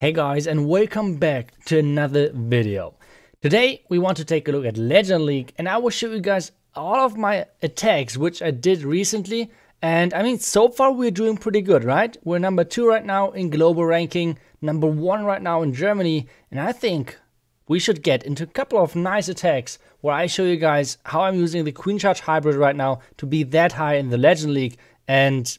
Hey guys, and welcome back to another video. Today we want to take a look at Legend League, and I will show you guys all of my attacks which I did recently. And I mean, so far we're doing pretty good, right? We're number 2 right now in global ranking, number 1 right now in Germany, and I think we should get into a couple of nice attacks where I show you guys how I'm using the Queen Charge Hybrid right now to be that high in the Legend League. And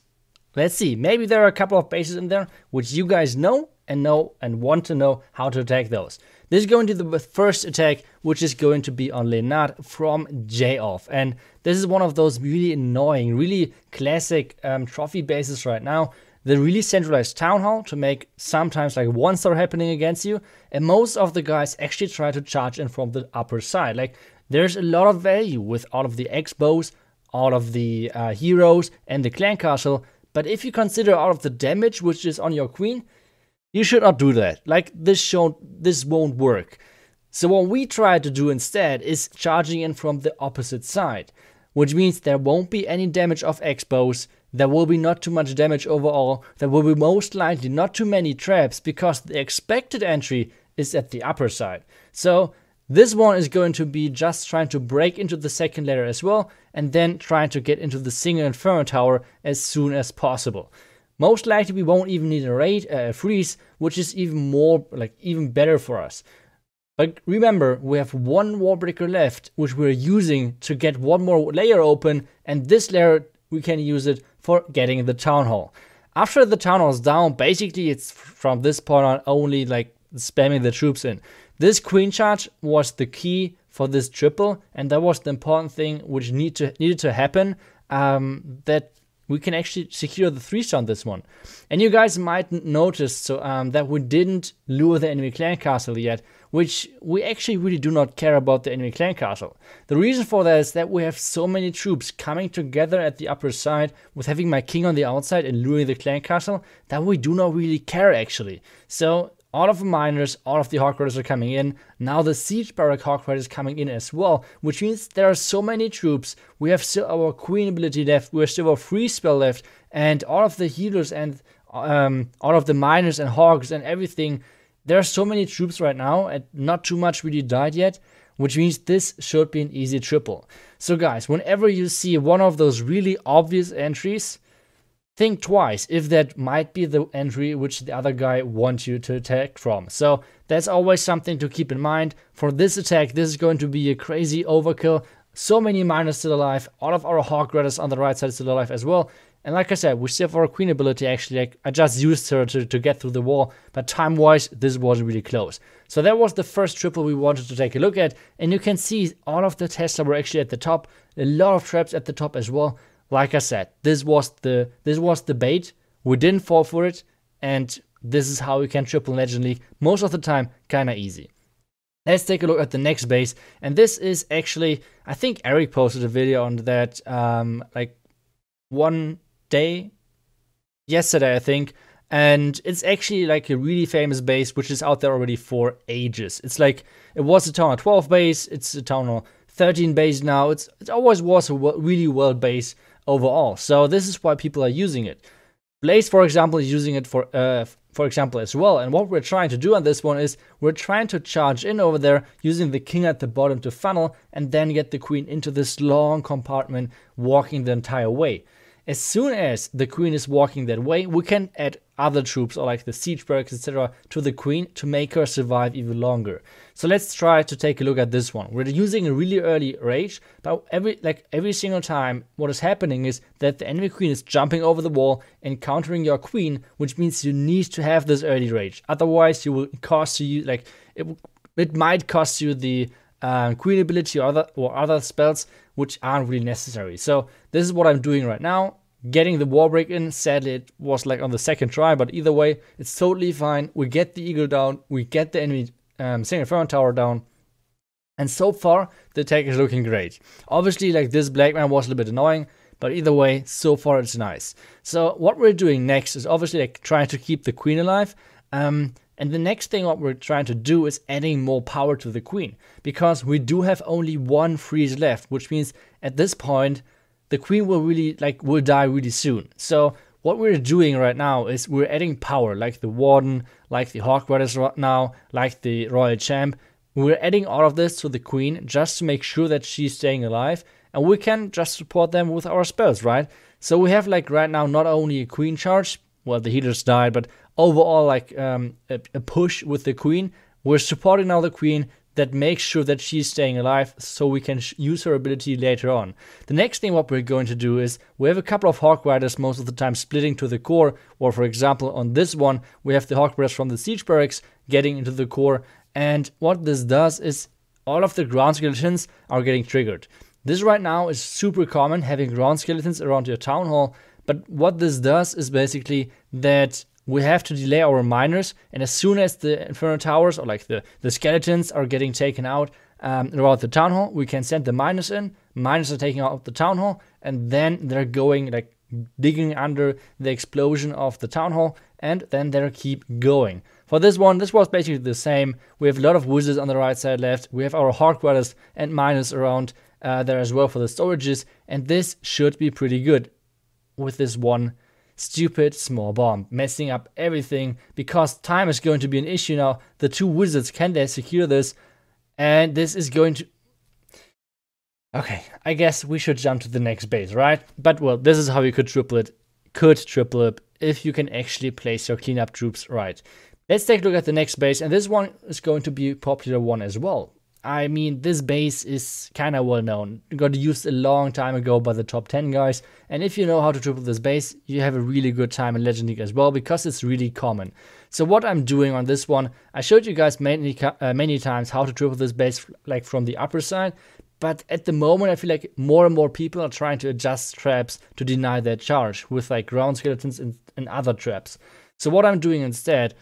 let's see, maybe there are a couple of bases in there which you guys know and want to know how to attack those. This is going to be the first attack, which is going to be on Leonard from J off. And this is one of those really annoying, really classic trophy bases right now. The really centralized Town Hall to make sometimes like 1-star happening against you. And most of the guys actually try to charge in from the upper side. Like, there's a lot of value with all of the X-bows, all of the heroes, and the clan castle. But if you consider all of the damage which is on your queen, you should not do that. Like, this won't work. So what we try to do instead is charging in from the opposite side, which means there won't be any damage of X-bows, there will be not too much damage overall, there will be most likely not too many traps because the expected entry is at the upper side. So this one is going to be just trying to break into the second ladder as well, and then trying to get into the single Inferno Tower as soon as possible. Most likely we won't even need a freeze, which is even better for us. But remember, we have one wall breaker left, which we're using to get one more layer open, and this layer we can use it for getting the Town Hall. After the Town Hall is down, basically it's from this point on only like spamming the troops in. This Queen Charge was the key for this triple, and that was the important thing which needed to happen, that we can actually secure the 3-star on this one. And you guys might notice that we didn't lure the enemy clan castle yet, which we actually really do not care about the enemy clan castle. The reason for that is that we have so many troops coming together at the upper side with having my king on the outside and luring the clan castle that we do not really care actually. So all of the miners, all of the Hawk Riders are coming in. Now the Siege Barrack Hawk Riders is coming in as well, which means there are so many troops. We have still our Queen ability left, we have still our Freeze spell left, and all of the healers and all of the miners and Hogs and everything. There are so many troops right now, and not too much really died yet, which means this should be an easy triple. So guys, whenever you see one of those really obvious entries, think twice if that might be the entry which the other guy wants you to attack from. So that's always something to keep in mind. For this attack, this is going to be a crazy overkill. So many miners still alive, all of our Hawk Riders on the right side still alive as well. And like I said, we still have our Queen ability actually. Like, I just used her to get through the wall, but time-wise, this was really close. So that was the first triple we wanted to take a look at. And you can see all of the Tesla were actually at the top. A lot of traps at the top as well. Like I said, this was the bait. We didn't fall for it, and this is how we can triple Legend League. Most of the time, kinda easy. Let's take a look at the next base, and this is actually, I think Eric posted a video on that like one day yesterday, I think, and it's actually like a really famous base which is out there already for ages. It's like, it was a Town Hall 12 base, it's a Town Hall 13 base now. It always was a really well base overall. So this is why people are using it. Blaze, for example, is using it for example as well. And what we're trying to do on this one is we're trying to charge in over there using the king at the bottom to funnel and then get the queen into this long compartment walking the entire way. As soon as the queen is walking that way, we can add other troops or like the siege barracks, etc. to the queen to make her survive even longer. So let's try to take a look at this one. We're using a really early rage, but every single time what is happening is that the enemy queen is jumping over the wall and countering your queen, which means you need to have this early rage. Otherwise, it will cost you it might cost you the queen ability or other spells which aren't really necessary. So this is what I'm doing right now, getting the wall break in. Sadly, it was like on the second try, but either way, it's totally fine. We get the eagle down, we get the enemy single Inferno Tower down, and so far the attack is looking great. Obviously, like, this black man was a little bit annoying, but either way, so far it's nice. So what we're doing next is obviously like trying to keep the queen alive. And the next thing what we're trying to do is adding more power to the queen, because we do have only one freeze left, which means at this point the queen will die really soon. So what we're doing right now is we're adding power, like the Warden, like the Hawk Riders right now, like the Royal Champ. We're adding all of this to the Queen just to make sure that she's staying alive, and we can just support them with our spells, right? So we have like right now not only a Queen charge, well, the healers died, but overall like a push with the Queen. We're supporting now the Queen that makes sure that she's staying alive so we can use her ability later on. The next thing what we're going to do is we have a couple of Hawk Riders most of the time splitting to the core, or for example on this one we have the Hawk Riders from the Siege Barracks getting into the core, and what this does is all of the ground skeletons are getting triggered. This right now is super common, having ground skeletons around your town hall, but what this does is basically that we have to delay our miners, and as soon as the Inferno Towers, or like the skeletons, are getting taken out around the town hall, we can send the miners in. Miners are taking out the town hall, and then they're going like digging under the explosion of the town hall, and then they keep going. For this one, this was basically the same. We have a lot of wizards on the right side left. We have our Hawk Riders and miners around there as well for the storages, and this should be pretty good with this one stupid small bomb messing up everything, because time is going to be an issue now. The two wizards, can they secure this? And this is going to... Okay, I guess we should jump to the next base, right? But well, this is how you could triple it if you can actually place your cleanup troops right. Let's take a look at the next base, and this one is going to be a popular one as well. I mean, this base is kind of well known. It got used a long time ago by the top 10 guys. And if you know how to triple this base, you have a really good time in Legend League as well, because it's really common. So what I'm doing on this one, I showed you guys many times how to triple this base like from the upper side. But at the moment, I feel like more and more people are trying to adjust traps to deny their charge with like ground skeletons and other traps. So what I'm doing instead,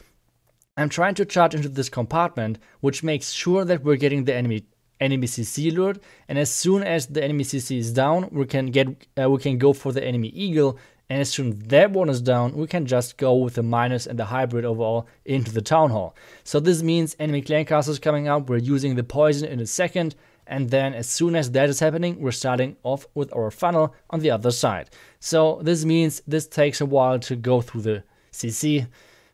I'm trying to charge into this compartment, which makes sure that we're getting the enemy CC lured, and as soon as the enemy CC is down, we can go for the enemy eagle, and as soon as that one is down, we can just go with the miners and the hybrid overall into the town hall. So this means enemy clan castles coming out, we're using the poison in a second, and then as soon as that is happening, we're starting off with our funnel on the other side. So this means this takes a while to go through the CC.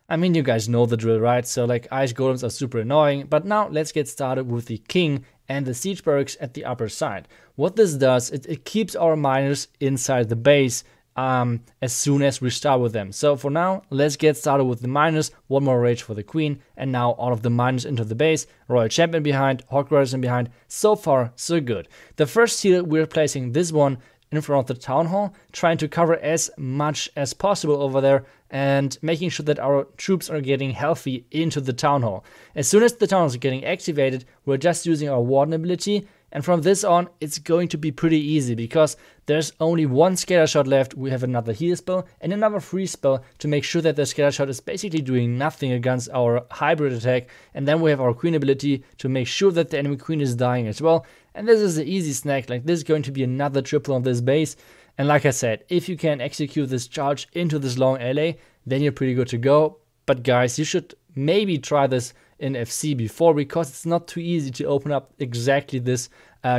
I mean, you guys know the drill, right? So like ice golems are super annoying, but now let's get started with the king and the siege barracks at the upper side. What this does, it keeps our miners inside the base as soon as we start with them. So for now, let's get started with the miners. One more rage for the queen, and now all of the miners into the base. Royal Champion behind, Hawk Riders in behind. So far, so good. The first heal, we're placing this one in front of the town hall, trying to cover as much as possible over there and making sure that our troops are getting healthy into the town hall. As soon as the town hall is getting activated, we're just using our Warden ability, and from this on, it's going to be pretty easy because there's only one scatter shot left. We have another heal spell and another free spell to make sure that the scatter shot is basically doing nothing against our hybrid attack, and then we have our queen ability to make sure that the enemy queen is dying as well. And this is an easy snack. Like, this is going to be another triple on this base. And like I said, if you can execute this charge into this long alley, then you're pretty good to go. But guys, you should maybe try this in FC before, because it's not too easy to open up exactly this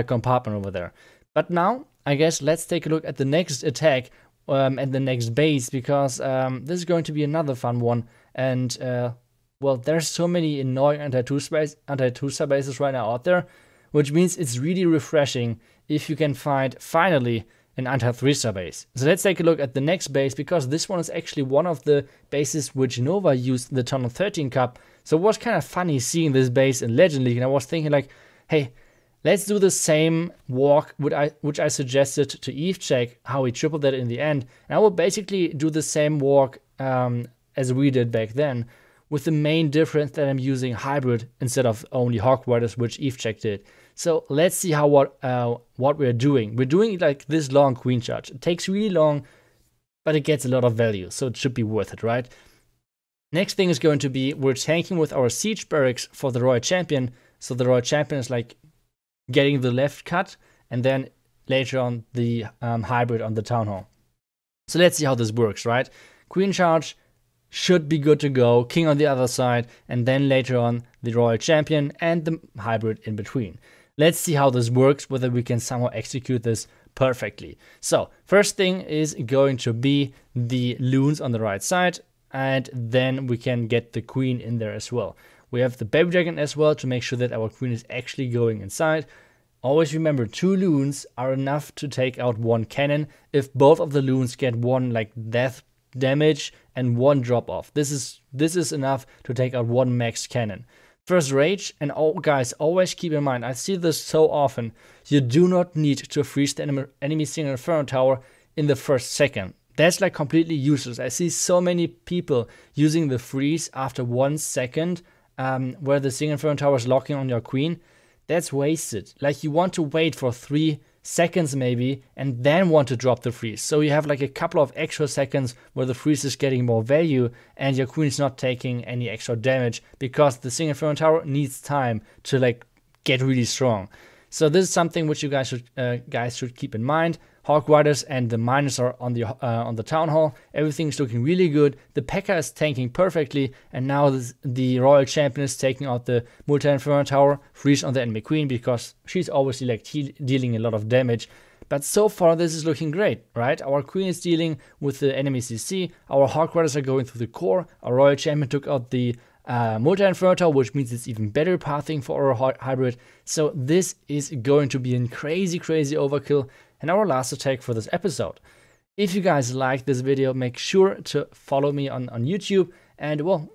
compartment over there. But now, I guess let's take a look at the next attack and the next base, because this is going to be another fun one. And well, there's so many annoying anti-Tusa bases right now out there, which means it's really refreshing if you can find finally an anti-3-star base. So let's take a look at the next base, because this one is actually one of the bases which Nova used in the Tunnel 13 Cup. So it was kind of funny seeing this base in Legend League, and I was thinking like, hey, let's do the same walk which I suggested to Eve check, how we tripled that in the end. And I will basically do the same walk as we did back then, with the main difference that I'm using hybrid instead of only Hawk Riders, which Eve check did. So let's see how what we're doing. We're doing like this long queen charge. It takes really long, but it gets a lot of value, so it should be worth it, right? Next thing is going to be, we're tanking with our siege barracks for the Royal Champion. So the Royal Champion is like getting the left cut, and then later on the hybrid on the town hall. So let's see how this works, right? Queen charge should be good to go, king on the other side, and then later on the Royal Champion and the hybrid in between. Let's see how this works, whether we can somehow execute this perfectly. So first thing is going to be the loons on the right side, and then we can get the queen in there as well. We have the baby dragon as well to make sure that our queen is actually going inside. Always remember, 2 loons are enough to take out 1 cannon if both of the loons get 1 like death damage and 1 drop off. This is enough to take out 1 max cannon. First rage, and guys, always keep in mind, I see this so often, you do not need to freeze the enemy single inferno tower in the first second. That's like completely useless. I see so many people using the freeze after 1 second, where the single inferno tower is locking on your queen. That's wasted. Like, you want to wait for 3 seconds maybe and then want to drop the freeze. So you have like a couple of extra seconds where the freeze is getting more value and your queen is not taking any extra damage because the single inferno tower needs time to like get really strong. So this is something which you guys should keep in mind. Hawk Riders and the miners are on the town hall. Everything's looking really good. The P.E.K.K.A is tanking perfectly, and now the Royal Champion is taking out the multi-inferno tower, freeze on the enemy queen because she's obviously like dealing a lot of damage. But so far this is looking great, right? Our queen is dealing with the enemy CC. Our Hawk Riders are going through the core. Our Royal Champion took out the multi-inferno tower, which means it's even better pathing for our hybrid. So this is going to be a crazy overkill and our last attack for this episode. If you guys like this video, make sure to follow me on YouTube and, well,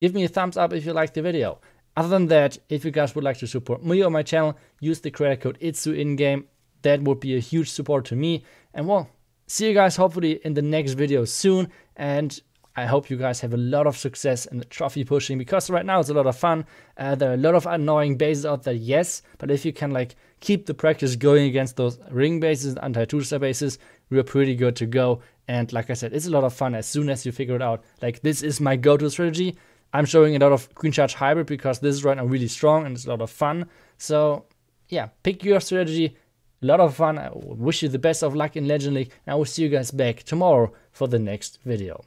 give me a thumbs up if you like the video. Other than that, if you guys would like to support me or my channel, use the credit code iTzu in-game. That would be a huge support to me. And, well, see you guys hopefully in the next video soon, and I hope you guys have a lot of success in the trophy pushing, because right now it's a lot of fun. There are a lot of annoying bases out there, yes, but if you can like keep the practice going against those ring bases and anti-2-star bases, we're pretty good to go. And like I said, it's a lot of fun as soon as you figure it out. Like, this is my go-to strategy. I'm showing a lot of Queen Charge Hybrid because this is right now really strong and it's a lot of fun. So yeah, pick your strategy. A lot of fun. I wish you the best of luck in Legend League, and I will see you guys back tomorrow for the next video.